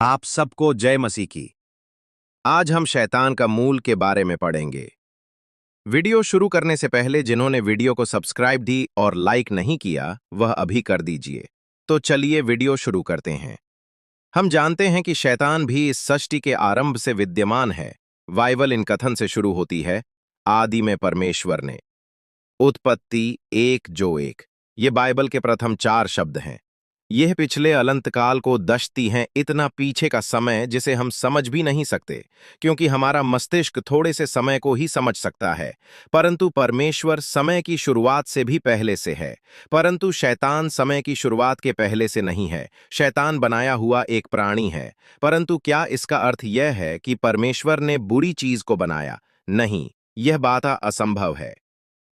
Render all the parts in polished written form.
आप सबको जय मसीह की। आज हम शैतान का मूल के बारे में पढ़ेंगे। वीडियो शुरू करने से पहले जिन्होंने वीडियो को सब्सक्राइब दी और लाइक नहीं किया वह अभी कर दीजिए। तो चलिए वीडियो शुरू करते हैं। हम जानते हैं कि शैतान भी इस सृष्टि के आरंभ से विद्यमान है। बाइबल इन कथन से शुरू होती है, आदि में परमेश्वर ने। उत्पत्ति एक जो एक। ये बाइबल के प्रथम 4 शब्द हैं। यह पिछले अनंत काल को दर्शाती हैं, इतना पीछे का समय जिसे हम समझ भी नहीं सकते, क्योंकि हमारा मस्तिष्क थोड़े से समय को ही समझ सकता है। परंतु परमेश्वर समय की शुरुआत से भी पहले से है। परंतु शैतान समय की शुरुआत के पहले से नहीं है। शैतान बनाया हुआ एक प्राणी है। परंतु क्या इसका अर्थ यह है कि परमेश्वर ने बुरी चीज को बनाया? नहीं, यह बात असंभव है।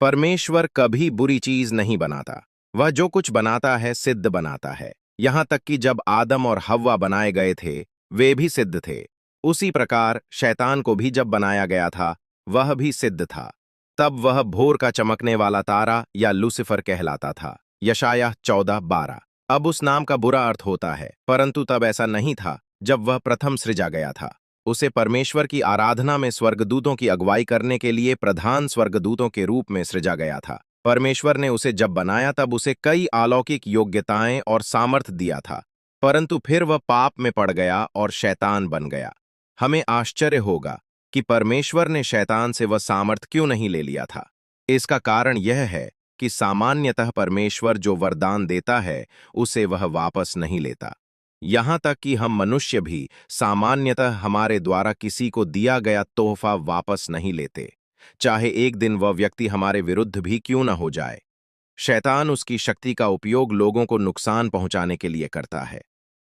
परमेश्वर कभी बुरी चीज नहीं बनाता। वह जो कुछ बनाता है सिद्ध बनाता है। यहां तक कि जब आदम और हव्वा बनाए गए थे वे भी सिद्ध थे। उसी प्रकार शैतान को भी जब बनाया गया था वह भी सिद्ध था। तब वह भोर का चमकने वाला तारा या लूसीफर कहलाता था। यशायाह 14:12। अब उस नाम का बुरा अर्थ होता है, परंतु तब ऐसा नहीं था जब वह प्रथम सृजा गया था। उसे परमेश्वर की आराधना में स्वर्गदूतों की अगुवाई करने के लिए प्रधान स्वर्गदूतों के रूप में सृजा गया था। परमेश्वर ने उसे जब बनाया तब उसे कई अलौकिक योग्यताएं और सामर्थ्य दिया था। परंतु फिर वह पाप में पड़ गया और शैतान बन गया। हमें आश्चर्य होगा कि परमेश्वर ने शैतान से वह सामर्थ्य क्यों नहीं ले लिया था। इसका कारण यह है कि सामान्यतः परमेश्वर जो वरदान देता है उसे वह वापस नहीं लेता। यहां तक कि हम मनुष्य भी सामान्यतः हमारे द्वारा किसी को दिया गया तोहफा वापस नहीं लेते, चाहे एक दिन वह व्यक्ति हमारे विरुद्ध भी क्यों न हो जाए। शैतान उसकी शक्ति का उपयोग लोगों को नुकसान पहुंचाने के लिए करता है,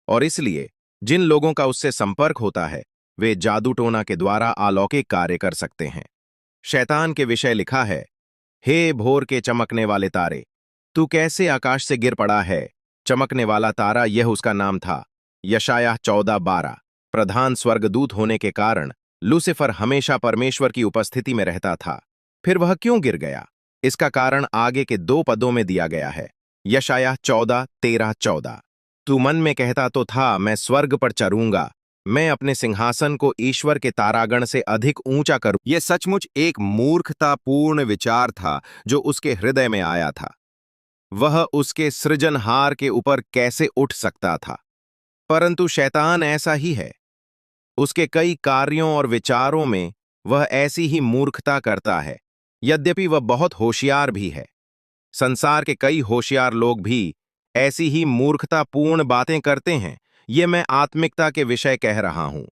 और इसलिए जिन लोगों का उससे संपर्क होता है वे जादू टोना के द्वारा अलौकिक कार्य कर सकते हैं। शैतान के विषय लिखा है, हे भोर के चमकने वाले तारे, तू कैसे आकाश से गिर पड़ा है। चमकने वाला तारा यह उसका नाम था। यशायाह 14:12। प्रधान स्वर्गदूत होने के कारण लूसीफर हमेशा परमेश्वर की उपस्थिति में रहता था। फिर वह क्यों गिर गया? इसका कारण आगे के 2 पदों में दिया गया है। यशायाह 14:13-14। तू मन में कहता तो था, मैं स्वर्ग पर चढ़ूंगा, मैं अपने सिंहासन को ईश्वर के तारागण से अधिक ऊंचा करूं। यह सचमुच एक मूर्खतापूर्ण विचार था जो उसके हृदय में आया था। वह उसके सृजनहार के ऊपर कैसे उठ सकता था? परंतु शैतान ऐसा ही है। उसके कई कार्यों और विचारों में वह ऐसी ही मूर्खता करता है, यद्यपि वह बहुत होशियार भी है। संसार के कई होशियार लोग भी ऐसी ही मूर्खतापूर्ण बातें करते हैं। ये मैं आत्मिकता के विषय कह रहा हूं।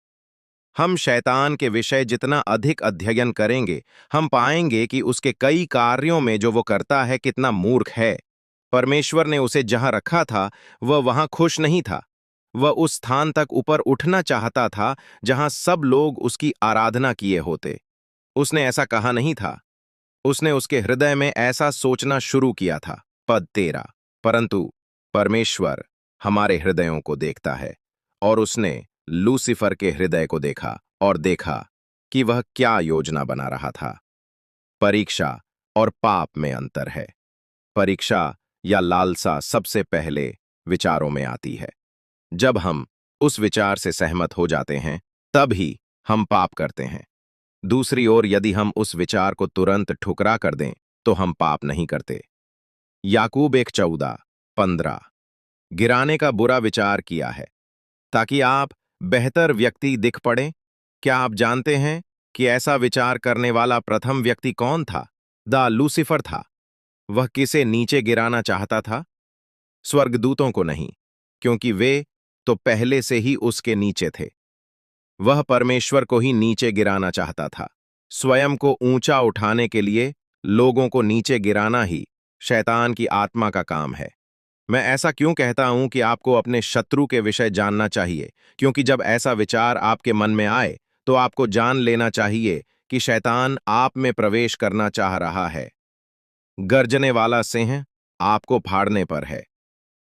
हम शैतान के विषय जितना अधिक अध्ययन करेंगे हम पाएंगे कि उसके कई कार्यों में जो वो करता है कितना मूर्ख है। परमेश्वर ने उसे जहां रखा था वह वहां खुश नहीं था। वह उस स्थान तक ऊपर उठना चाहता था जहां सब लोग उसकी आराधना किए होते। उसने ऐसा कहा नहीं था। उसने उसके हृदय में ऐसा सोचना शुरू किया था। पद 13। परंतु परमेश्वर हमारे हृदयों को देखता है, और उसने लूसीफर के हृदय को देखा और देखा कि वह क्या योजना बना रहा था। परीक्षा और पाप में अंतर है। परीक्षा या लालसा सबसे पहले विचारों में आती है। जब हम उस विचार से सहमत हो जाते हैं तब ही हम पाप करते हैं। दूसरी ओर यदि हम उस विचार को तुरंत ठुकरा कर दें तो हम पाप नहीं करते। याकूब 1:14-15। गिराने का बुरा विचार किया है ताकि आप बेहतर व्यक्ति दिख पड़े। क्या आप जानते हैं कि ऐसा विचार करने वाला प्रथम व्यक्ति कौन था? लूसीफर था। वह किसे नीचे गिराना चाहता था? स्वर्गदूतों को नहीं, क्योंकि वे तो पहले से ही उसके नीचे थे। वह परमेश्वर को ही नीचे गिराना चाहता था। स्वयं को ऊंचा उठाने के लिए लोगों को नीचे गिराना ही शैतान की आत्मा का काम है। मैं ऐसा क्यों कहता हूं कि आपको अपने शत्रु के विषय जानना चाहिए? क्योंकि जब ऐसा विचार आपके मन में आए तो आपको जान लेना चाहिए कि शैतान आप में प्रवेश करना चाह रहा है। गर्जने वाला सिंह आपको फाड़ने पर है।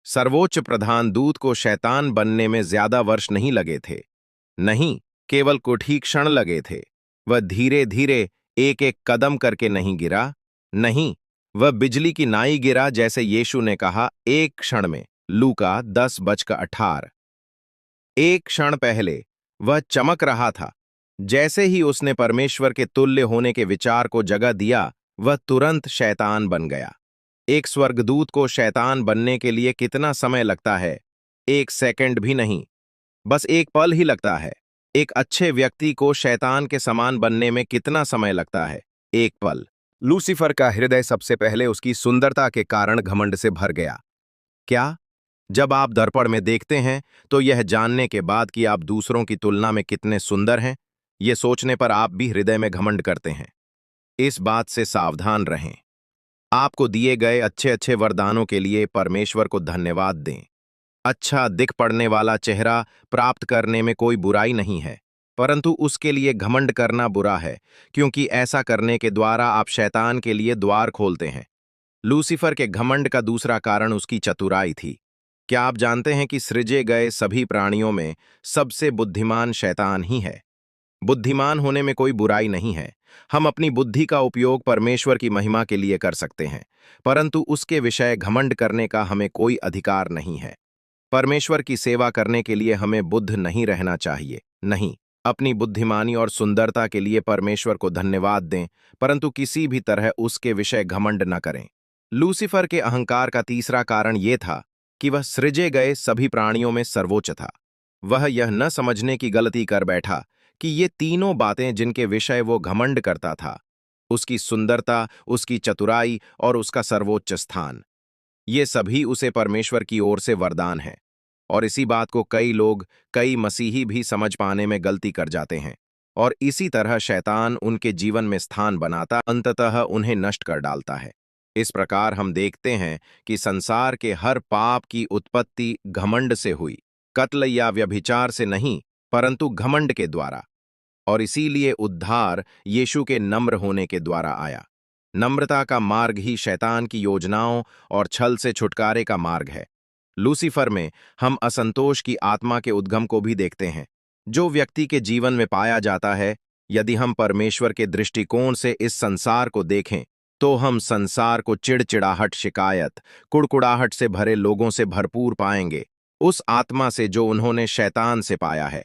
सर्वोच्च प्रधान दूत को शैतान बनने में ज्यादा वर्ष नहीं लगे थे। नहीं, केवल कुछ ही क्षण लगे थे। वह धीरे धीरे एक एक कदम करके नहीं गिरा। नहीं, वह बिजली की नाई गिरा, जैसे यीशु ने कहा, एक क्षण में। लूका 10:18। एक क्षण पहले वह चमक रहा था। जैसे ही उसने परमेश्वर के तुल्य होने के विचार को जगह दिया, वह तुरंत शैतान बन गया। एक स्वर्गदूत को शैतान बनने के लिए कितना समय लगता है? एक सेकंड भी नहीं, बस एक पल ही लगता है। एक अच्छे व्यक्ति को शैतान के समान बनने में कितना समय लगता है? एक पल। लूसीफर का हृदय सबसे पहले उसकी सुंदरता के कारण घमंड से भर गया। क्या? जब आप दर्पण में देखते हैं तो यह जानने के बाद कि आप दूसरों की तुलना में कितने सुंदर हैं, ये सोचने पर आप भी हृदय में घमंड करते हैं। इस बात से सावधान रहें। आपको दिए गए अच्छे अच्छे वरदानों के लिए परमेश्वर को धन्यवाद दें। अच्छा दिख पड़ने वाला चेहरा प्राप्त करने में कोई बुराई नहीं है, परंतु उसके लिए घमंड करना बुरा है, क्योंकि ऐसा करने के द्वारा आप शैतान के लिए द्वार खोलते हैं। लूसीफर के घमंड का दूसरा कारण उसकी चतुराई थी। क्या आप जानते हैं कि सृजे गए सभी प्राणियों में सबसे बुद्धिमान शैतान ही है? बुद्धिमान होने में कोई बुराई नहीं है। हम अपनी बुद्धि का उपयोग परमेश्वर की महिमा के लिए कर सकते हैं, परंतु उसके विषय घमंड करने का हमें कोई अधिकार नहीं है। परमेश्वर की सेवा करने के लिए हमें बुद्ध नहीं रहना चाहिए। नहीं, अपनी बुद्धिमानी और सुंदरता के लिए परमेश्वर को धन्यवाद दें, परंतु किसी भी तरह उसके विषय घमंड न करें। लूसीफर के अहंकार का तीसरा कारण यह था कि वह सृजे गए सभी प्राणियों में सर्वोच्च था। वह यह न समझने की गलती कर बैठा कि ये तीनों बातें जिनके विषय वो घमंड करता था, उसकी सुंदरता, उसकी चतुराई और उसका सर्वोच्च स्थान, ये सभी उसे परमेश्वर की ओर से वरदान है। और इसी बात को कई लोग, कई मसीही भी समझ पाने में गलती कर जाते हैं, और इसी तरह शैतान उनके जीवन में स्थान बनाता, अंततः उन्हें नष्ट कर डालता है। इस प्रकार हम देखते हैं कि संसार के हर पाप की उत्पत्ति घमंड से हुई, कत्ल या व्यभिचार से नहीं, परंतु घमंड के द्वारा। और इसीलिए उद्धार यीशु के नम्र होने के द्वारा आया। नम्रता का मार्ग ही शैतान की योजनाओं और छल से छुटकारे का मार्ग है। लूसीफर में हम असंतोष की आत्मा के उद्गम को भी देखते हैं, जो व्यक्ति के जीवन में पाया जाता है। यदि हम परमेश्वर के दृष्टिकोण से इस संसार को देखें, तो हम संसार को चिड़चिड़ाहट, शिकायत, कुड़कुड़ाहट से भरे लोगों से भरपूर पाएंगे, उस आत्मा से जो उन्होंने शैतान से पाया है।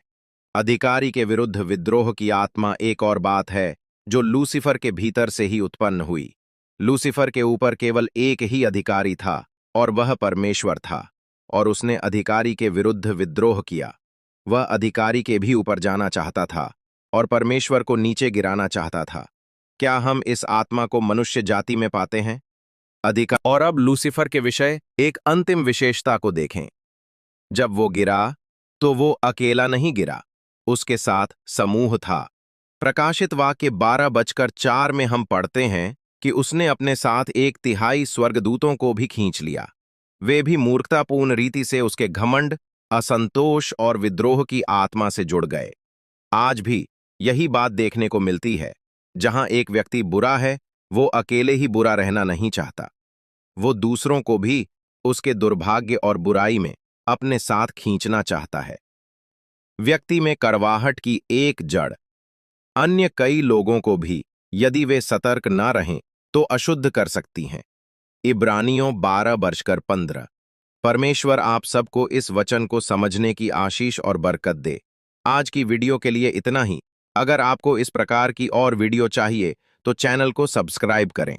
अधिकारी के विरुद्ध विद्रोह की आत्मा एक और बात है, जो लूसीफर के भीतर से ही उत्पन्न हुई। लूसीफर के ऊपर केवल एक ही अधिकारी था, और वह परमेश्वर था, और उसने अधिकारी के विरुद्ध विद्रोह किया। वह अधिकारी के भी ऊपर जाना चाहता था और परमेश्वर को नीचे गिराना चाहता था। क्या हम इस आत्मा को मनुष्य जाति में पाते हैं? अधिकार। और अब लूसीफर के विषय एक अंतिम विशेषता को देखें। जब वो गिरा, तो वो अकेला नहीं गिरा, उसके साथ समूह था। प्रकाशित वाक्य 12:4 में हम पढ़ते हैं कि उसने अपने साथ 1/3 स्वर्गदूतों को भी खींच लिया। वे भी मूर्खतापूर्ण रीति से उसके घमंड, असंतोष और विद्रोह की आत्मा से जुड़ गए। आज भी यही बात देखने को मिलती है। जहां एक व्यक्ति बुरा है, वो अकेले ही बुरा रहना नहीं चाहता। वो दूसरों को भी उसके दुर्भाग्य और बुराई में अपने साथ खींचना चाहता है। व्यक्ति में कड़वाहट की एक जड़ अन्य कई लोगों को भी, यदि वे सतर्क ना रहें, तो अशुद्ध कर सकती हैं। इब्रानियों 12:15। परमेश्वर आप सबको इस वचन को समझने की आशीष और बरकत दे। आज की वीडियो के लिए इतना ही। अगर आपको इस प्रकार की और वीडियो चाहिए तो चैनल को सब्सक्राइब करें।